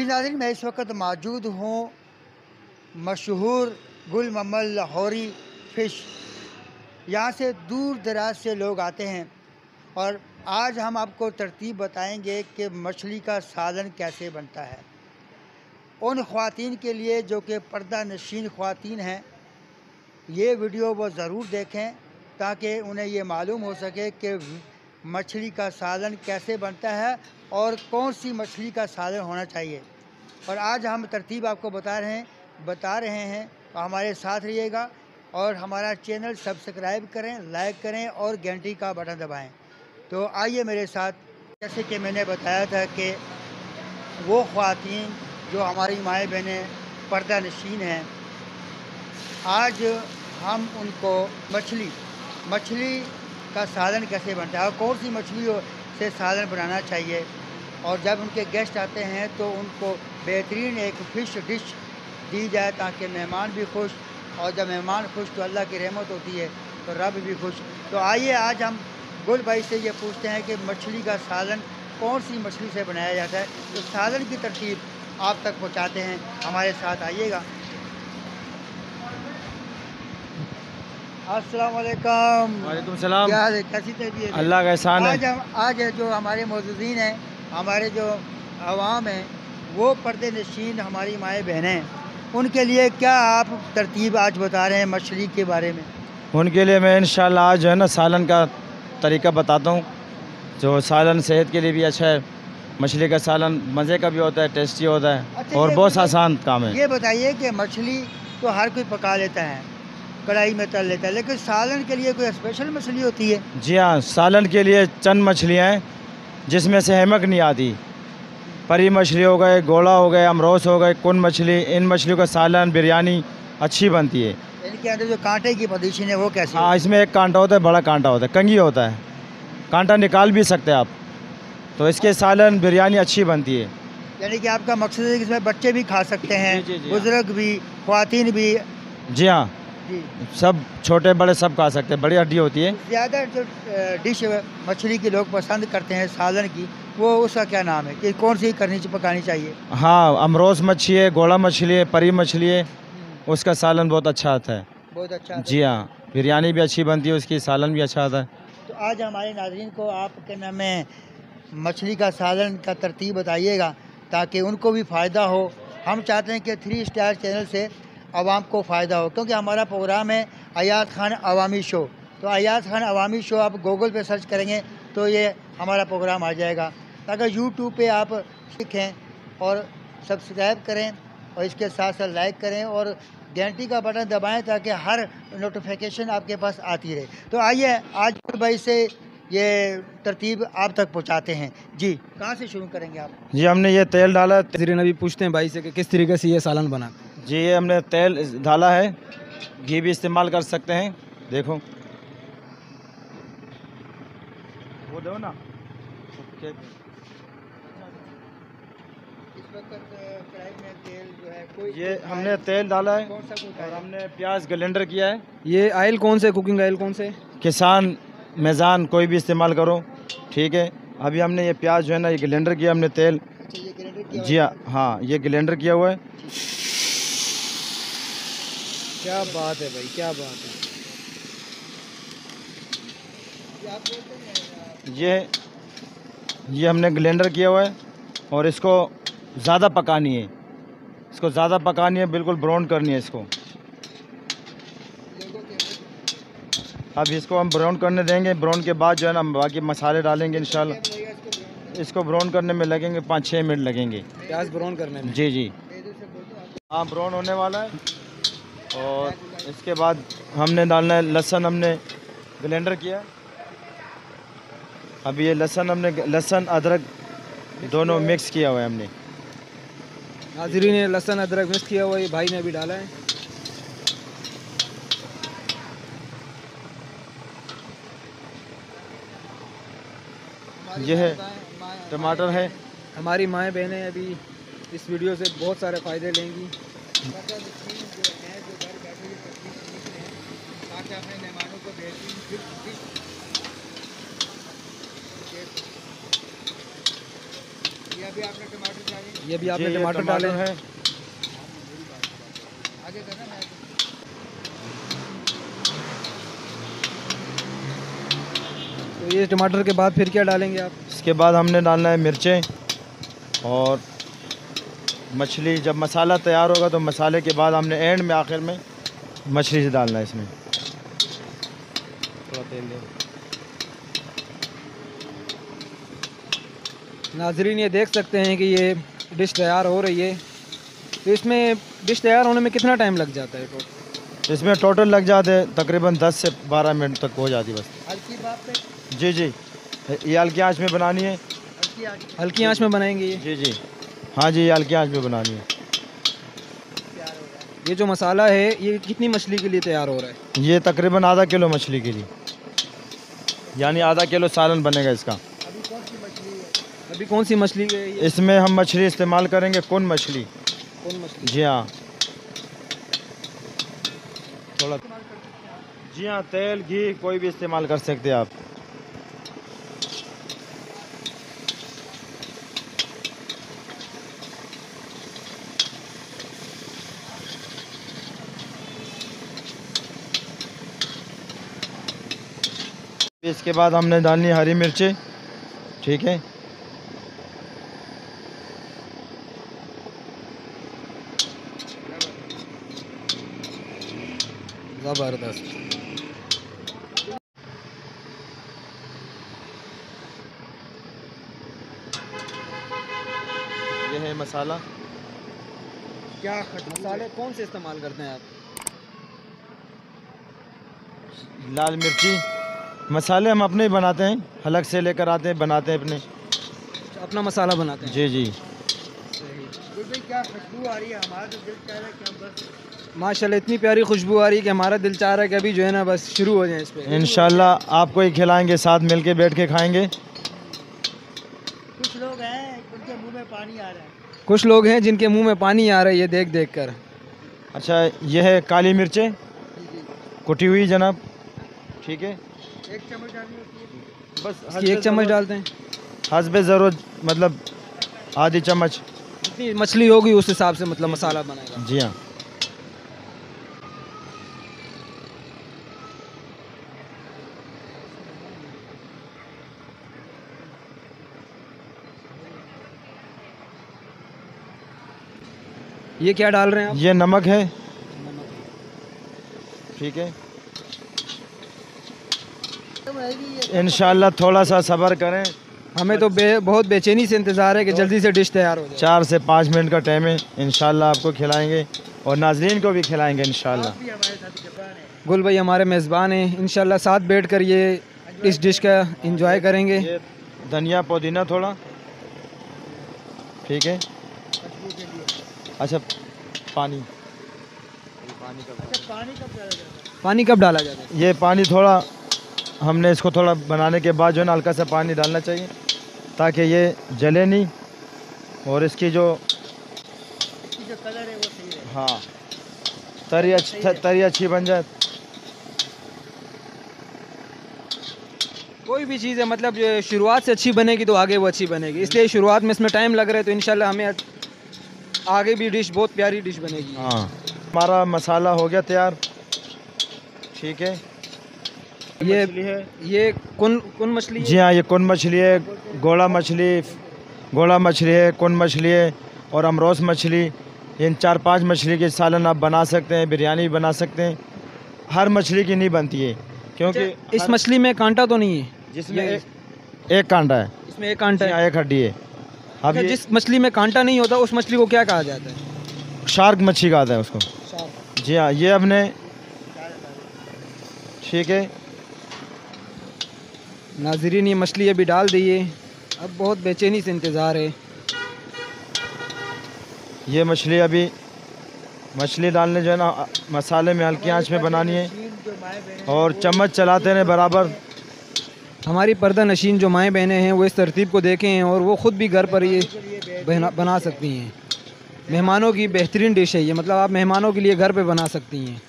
जी नाज़रीन, मैं इस वक्त मौजूद हूँ मशहूर गुल मोहम्मद लाहौरी फ़िश। यहाँ से दूर दराज से लोग आते हैं और आज हम आपको तरतीब बताएंगे कि मछली का सालन कैसे बनता है। उन ख़वातीन के लिए जो कि पर्दा नशीन ख़वातीन हैं, ये वीडियो वो ज़रूर देखें ताकि उन्हें ये मालूम हो सके कि मछली का सालन कैसे बनता है और कौन सी मछली का सालन होना चाहिए। और आज हम तरतीब आपको बता रहे हैं तो हमारे साथ रहिएगा और हमारा चैनल सब्सक्राइब करें, लाइक करें और घंटी का बटन दबाएं। तो आइए मेरे साथ। जैसे कि मैंने बताया था कि वो ख़वातीन जो हमारी माएँ बहनें पर्दा नशीन हैं, आज हम उनको मछली का सालन कैसे बनता है और कौन सी मछली से सालन बनाना चाहिए, और जब उनके गेस्ट आते हैं तो उनको बेहतरीन एक फ़िश डिश दी जाए ताकि मेहमान भी खुश, और जब मेहमान खुश तो अल्लाह की रहमत होती है तो रब भी खुश। तो आइए आज हम गुल भाई से ये पूछते हैं कि मछली का सालन कौन सी मछली से बनाया जाता है। तो सालन की तरतीब आप तक पहुंचाते हैं, हमारे साथ आइएगा। अस्सलाम वालेकुम। वालेकुम सलाम। क्या हाल है, कैसी तबीयत है? अल्लाह का एहसान है। आज जो हमारे मौजूदीन हैं, हमारे जो आवाम हैं, वो पर्दे नशीन हमारी माएँ बहनें हैं, उनके लिए क्या आप तरतीब आज बता रहे हैं मछली के बारे में? उनके लिए मैं इंशाल्लाह आज जो है ना सालन का तरीका बताता हूँ। जो सालन सेहत के लिए भी अच्छा है। मछली का सालन मज़े का भी होता है, टेस्टी होता है। अच्छा, और बहुत आसान काम है। ये बताइए कि मछली तो हर कोई पका लेता है, कढ़ाई में तल लेता है, लेकिन सालन के लिए कोई स्पेशल मछली होती है? जी हाँ, सालन के लिए चंद मछलियाँ हैं जिसमें से हेमक नहीं आती। परी मछली हो गए, गोला हो गए, अमरोस हो गए, कुन मछली, इन मछलियों का सालन बिरयानी अच्छी बनती है। इनके अंदर जो कांटे की पोजीशन है वो कैसी? हाँ, इसमें एक कांटा होता है, बड़ा कांटा होता है, कंघी होता है, कांटा निकाल भी सकते हैं आप। तो इसके सालन बिरयानी अच्छी बनती है। यानी कि आपका मकसद है कि इसमें बच्चे भी खा सकते हैं, बुजुर्ग भी, ख्वातीन भी? जी हाँ, सब छोटे बड़े सब खा सकते हैं, बड़ी हड्डी होती है। ज़्यादा जो डिश मछली की लोग पसंद करते हैं सालन की, वो उसका क्या नाम है कि कौन सी पकानी चाहिए? हाँ, अमरोस मच्छी है, गोला मछली है, परी मछली है, उसका सालन बहुत अच्छा आता है। बहुत अच्छा। जी हाँ, बिरयानी भी अच्छी बनती है, उसकी सालन भी अच्छा आता है। तो आज हमारे नाज़रीन को आपके नाम में मछली का सालन का तरतीब बताइएगा ताकि उनको भी फ़ायदा हो। हम चाहते हैं कि 3 स्टार चैनल से आवाम को फ़ायदा हो, क्योंकि हमारा प्रोग्राम है अयाज खान अवामी शो। तो अयाज खान अवामी शो आप गूगल पे सर्च करेंगे तो ये हमारा प्रोग्राम आ जाएगा। ताकि यूट्यूब पे आप सीखें और सब्सक्राइब करें और इसके साथ साथ लाइक करें और घंटी का बटन दबाएं ताकि हर नोटिफिकेशन आपके पास आती रहे। तो आइए आज भाई से ये तरतीब आप तक पहुंचाते हैं। जी, कहाँ से शुरू करेंगे आप? जी, हमने ये तेल डाला। अभी पूछते हैं भाई से कि किस तरीके से ये सालन बना। जी, ये हमने तेल डाला है, घी भी इस्तेमाल कर सकते हैं। देखो वो दो ना। इस वक्त कढ़ाई में तेल जो है कोई ये हमने तेल डाला है कौन सा और हमने प्याज ग्लेंडर किया है। ये ऑयल कौन से, कुकिंग ऑयल कौन से? किसान मेज़ान कोई भी इस्तेमाल करो, ठीक है। अभी हमने ये प्याज जो है ना ये ग्लेंडर किया हमने तेल। अच्छा, ये ग्राइंडर किया? जी हाँ, ये ग्लेंडर किया हुआ है। क्या बात है भाई, क्या बात है। ये हमने ग्लेंडर किया हुआ है और इसको ज़्यादा पकानी है, बिल्कुल ब्राउन करनी है इसको। अब इसको हम ब्राउन करने देंगे। ब्राउन के बाद जो है ना हम बाकी मसाले डालेंगे इंशाल्लाह। इसको ब्राउन करने में लगेंगे 5-6 मिनट लगेंगे। प्याज ब्राउन करने में? जी, हाँ, ब्राउन होने वाला है। और इसके बाद हमने डालना है लहसुन। हमने ग्लेंडर किया। अभी ये लहसुन अदरक दोनों मिक्स किया हुआ है हमने। नाज़रीन ने लहसुन अदरक मिक्स किया हुआ है, भाई ने अभी डाला है। ये है टमाटर है। हमारी माएँ बहनें अभी इस वीडियो से बहुत सारे फ़ायदे लेंगी। ये अभी आपने टमाटर डाले, ये भी जी, आपने ये टमाटर डाले है। आगे करना मैं तो ये टमाटर के बाद फिर क्या डालेंगे आप? इसके बाद हमने डालना है मिर्चें और मछली। जब मसाला तैयार होगा तो मसाले के बाद हमने एंड में आखिर में मछली से डालना है इसमें। थोड़ा तेल दे। नाजरीन ये देख सकते हैं कि ये डिश तैयार हो रही है। तो इसमें डिश तैयार होने में कितना टाइम लग जाता है टोटल? इसमें टोटल लग जाते हैं तकरीबन 10 से 12 मिनट तक हो जाती बस। हल्की बात पे, जी जी, ये हल्की आंच में बनानी है। हल्की आंच पे हल्की आंच में बनाएंगे ये? जी जी, हाँ जी, ये हल्की आंच में बनानी है। तैयार हो रहा है। ये जो मसाला है ये कितनी मछली के लिए तैयार हो रहा है? ये तकरीबन आधा किलो मछली के लिए, यानी आधा किलो सालन बनेगा इसका। अभी कौन सी मछली है? अभी कौन सी मछली है ये? इसमें हम मछली इस्तेमाल करेंगे कुन मछली। कौन मछली? जी हाँ, थोड़ा जी हाँ, तेल घी कोई भी इस्तेमाल कर सकते हैं आप। इसके बाद हमने डालनी है हरी मिर्चें, ठीक है। ज़बरदस्त। ये है मसाला। क्या खटमसाले मसाले कौन से इस्तेमाल करते हैं आप? लाल मिर्ची, मसाले हम अपने ही बनाते हैं, अलग से लेकर आते हैं, बनाते हैं अपने। अपना मसाला बनाते हैं? जी जी। गुल भाई क्या खुशबू आ रही है, हमारा तो दिल चाह रहा है कि हम बस माशाल्लाह इतनी प्यारी खुशबू आ रही है कि हमारा दिल चाह रहा है कि अभी जो है ना बस शुरू हो जाए इस पे। इंशाल्लाह आपको ही खिलाएंगे, साथ मिल के बैठ के खाएंगे। कुछ लोग हैं उनके मुंह में पानी आ रहा है। कुछ लोग हैं जिनके मुंह में पानी आ रहा है ये देख देख कर। अच्छा, ये है काली मिर्चें कुटी हुई जनाब, ठीक है। एक चम्मच डालनी होती है। बस इसकी एक चम्मच डालते हैं? हस्बे ज़रूरत, मतलब आधी चम्मच। जितनी मछली होगी उस हिसाब से मतलब मसाला बनेगा। जी हाँ। ये क्या डाल रहे हैं आप? ये नमक है, ठीक है। इंशाल्लाह थोड़ा सा सब्र करें, हमें तो बहुत बेचैनी से इंतज़ार है कि जल्दी से डिश तैयार हो जाए। 4 से 5 मिनट का टाइम है। इंशाल्लाह आपको खिलाएंगे और नाजरीन को भी खिलाएंगे इंशाल्लाह। भी हमारे साथ जबान है। गुल भाई हमारे मेज़बान हैं, इंशाल्लाह साथ बैठ कर ये इस डिश का एंजॉय करेंगे। ये धनिया पुदीना थोड़ा, ठीक है। खुशबू के लिए। अच्छा, पानी अच्छा पानी कब डाला जाता है? पानी कब डाला जाता है? ये पानी थोड़ा, हमने इसको थोड़ा बनाने के बाद जो है ना हल्का सा पानी डालना चाहिए ताकि ये जले नहीं और इसकी जो कलर है वो सही है। हाँ तरी अच्छी बन जाए। कोई भी चीज़ है मतलब जो शुरुआत से अच्छी बनेगी तो आगे वो अच्छी बनेगी, इसलिए शुरुआत में इसमें टाइम लग रहा है तो इंशाल्लाह हमें आगे भी डिश बहुत प्यारी डिश बनेगी। हाँ, हमारा मसाला हो गया तैयार, ठीक है। ये मछली है, ये कुन मछली है? जी हाँ, ये कुन मछली है, गोला मछली है, कुन मछली है और अमरोस मछली। इन 4-5 मछली के सालन आप बना सकते हैं, बिरयानी भी बना सकते हैं। हर मछली की नहीं बनती है क्योंकि इस मछली में कांटा तो नहीं है? जिसमें एक कांटा है, इसमें एक कांटा जी है। हाँ, एक हड्डी है। अब ये जिस मछली में कांटा नहीं होता उस मछली को क्या कहा जाता है? शार्क मच्छी कहते हैं उसको। जी हाँ, ये अपने, ठीक है। नाजरीन ये मछली अभी डाल दी है, अब बहुत बेचैनी से इंतज़ार है। ये मछली अभी, मछली डालने जो है ना मसाले में हल्की आंच में बनानी है और चम्मच चलाते रहे बराबर। हमारी पर्दा नशीन जो माएँ बहनें हैं वो इस तरतीब को देखें हैं और वो ख़ुद भी घर पर ये बना सकती हैं। मेहमानों की बेहतरीन डिश है ये, मतलब आप मेहमानों के लिए घर पे बना सकती हैं।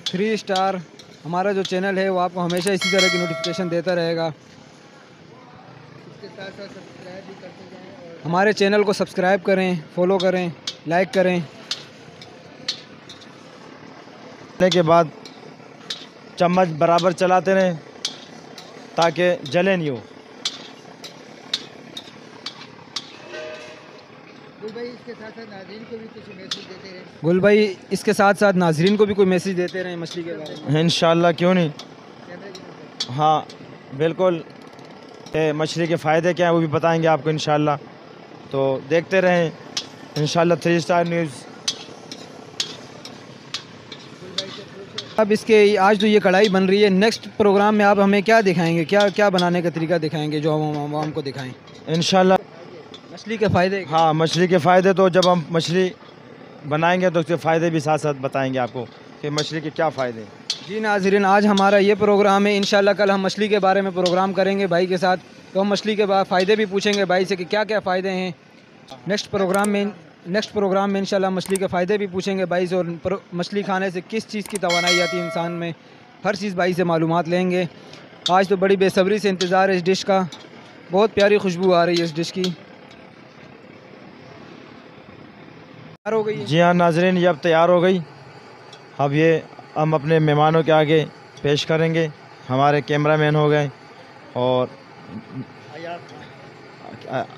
3 स्टार हमारा जो चैनल है वो आपको हमेशा इसी तरह की नोटिफिकेशन देता रहेगा। इसके साथ साथ साथ सब्सक्राइब भी करते जाएं और हमारे चैनल को सब्सक्राइब करें, फॉलो करें, लाइक करें। के बाद चम्मच बराबर चलाते रहें ताकि जले नहीं हो। गुल भाई इसके साथ साथ नाज़रीन को भी कुछ मैसेज देते रहें। गुल भाई इसके साथ साथ नाजरीन को भी कोई मैसेज देते रहें मछली के बारे में। इंशाल्लाह, क्यों नहीं। कैमरे की तरफ। हाँ बिल्कुल, मछली के फ़ायदे क्या हैं वो भी बताएंगे आपको इंशाल्लाह, तो देखते रहें इंशाल्लाह 3 स्टार न्यूज़। अब इसके आज तो ये कढ़ाई बन रही है, नेक्स्ट प्रोग्राम में आप हमें क्या दिखाएंगे, क्या क्या बनाने का तरीका दिखाएंगे जो हम आवाम को दिखाएं इंशाल्लाह। मछली के फ़ायदे। हाँ, मछली के फ़ायदे तो जब हम मछली बनाएंगे तो उसके फ़ायदे भी साथ साथ बताएंगे आपको कि मछली के क्या फ़ायदे। जी नाज़रीन, आज हमारा ये प्रोग्राम है। इंशाल्लाह कल हम मछली के बारे में प्रोग्राम करेंगे भाई के साथ, तो हम मछली के फ़ायदे भी पूछेंगे भाई से कि क्या क्या फ़ायदे हैं। नेक्स्ट प्रोग्राम में इंशाल्लाह मछली के फ़ायदे भी पूछेंगे भाई से, और मछली खाने से किस चीज़ की तवानाई आती है इंसान में, हर चीज़ भाई से मालूमात लेंगे। आज तो बड़ी बेसब्री से इंतज़ार है इस डिश का, बहुत प्यारी खुशबू आ रही है इस डिश की। तैयार हो गई है? जी हाँ नाजरीन, ये अब तैयार हो गई। अब ये हम अपने मेहमानों के आगे पेश करेंगे। हमारे कैमरामैन हो गए और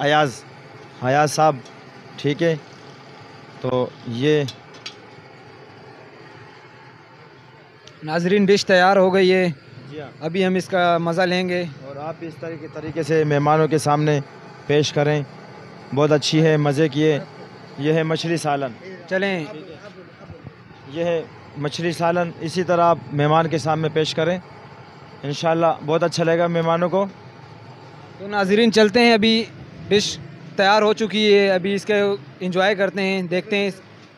अयाज साहब, ठीक है। तो ये नाजरीन डिश तैयार हो गई है, जी हाँ, अभी हम इसका मज़ा लेंगे। और आप इस तरीके से मेहमानों के सामने पेश करें। बहुत अच्छी है, मज़े की है। यह है मछली सालन। चलें, यह है मछली सालन, इसी तरह आप मेहमान के सामने पेश करें, इंशाल्लाह बहुत अच्छा लगेगा मेहमानों को। तो नाजरीन चलते हैं, अभी डिश तैयार हो चुकी है, अभी इसका एंजॉय करते हैं, देखते हैं,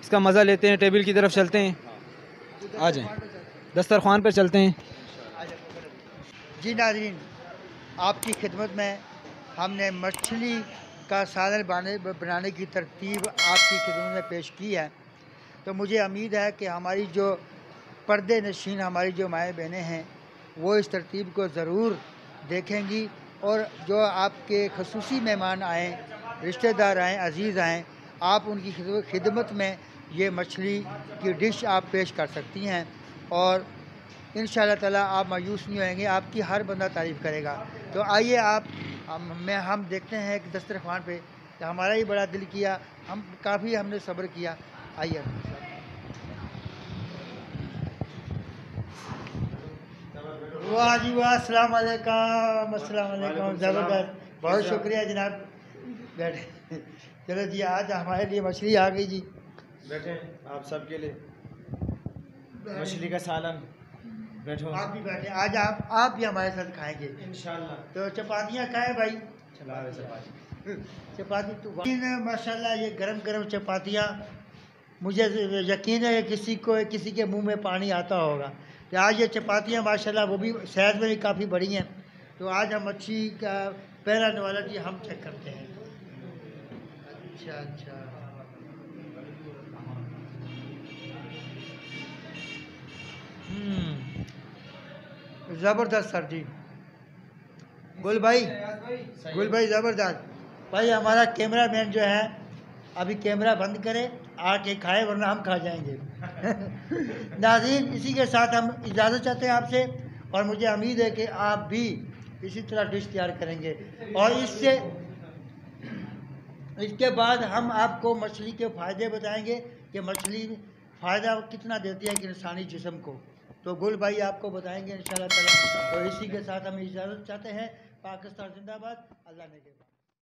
इसका मज़ा लेते हैं। टेबल की तरफ चलते हैं, आ जाएं, दस्तरखान पर चलते हैं। जी नाज़रीन, आपकी खिदमत में हमने मछली का सालन बनाने की तरतीब आपकी खिदमत में पेश की है। तो मुझे उम्मीद है कि हमारी जो पर्दे नशीन हमारी जो माएँ बहनें हैं वो इस तरतीब को ज़रूर देखेंगी, और जो आपके खसूसी मेहमान आएँ, रिश्तेदार आएँ, अज़ीज़ आएँ, आप उनकी खिदमत में ये मछली की डिश आप पेश कर सकती हैं, और इंशाअल्लाह ताला आप मायूस नहीं होएंगे, आपकी हर बंदा तारीफ़ करेगा। तो आइए हम देखते हैं एक दस्तरखान पे, तो हमारा ही बड़ा दिल किया, हमने सब्र किया। आइए। वाह जी वाह, अस्सलाम वालेकुम, अस्सलाम वालेकुम, ज़बरदस्त, बहुत शुक्रिया जनाब। बैठे। चलो जी, आज हमारे लिए मछली आ गई जी। बैठे आप सबके लिए मछली का सालन। बैठो, आप भी बैठे, आज आप भी हमारे साथ खाएंगे इंशाल्लाह। तो चपातियाँ खाएं भाई। चला रहे चपाती। चपाती तो माशाल्लाह, ये गरम गरम चपातियाँ, मुझे यकीन है कि किसी के मुंह में पानी आता होगा। तो आज ये चपातियाँ माशाल्लाह वो भी साइज़ में भी काफ़ी बड़ी हैं। तो आज हम मच्छी का पहला नवाला जी हम चेक करते हैं। अच्छा, ज़बरदस्त सर जी। गुल भाई ज़बरदस्त भाई। हमारा कैमरामैन जो है अभी कैमरा बंद करे, आके खाए, वरना हम खा जाएंगे। नाज़रीन, इसी के साथ हम इजाज़त चाहते हैं आपसे, और मुझे उम्मीद है कि आप भी इसी तरह डिश तैयार करेंगे, और इसके बाद हम आपको मछली के फ़ायदे बताएंगे कि मछली फ़ायदा कितना देती है कि इंसानी जिस्म को। तो गुल भाई आपको बताएंगे इंशाअल्लाह ताला। तो इसी के साथ हम इजाज़त चाहते हैं। पाकिस्तान जिंदाबाद, अल्लाह ने के।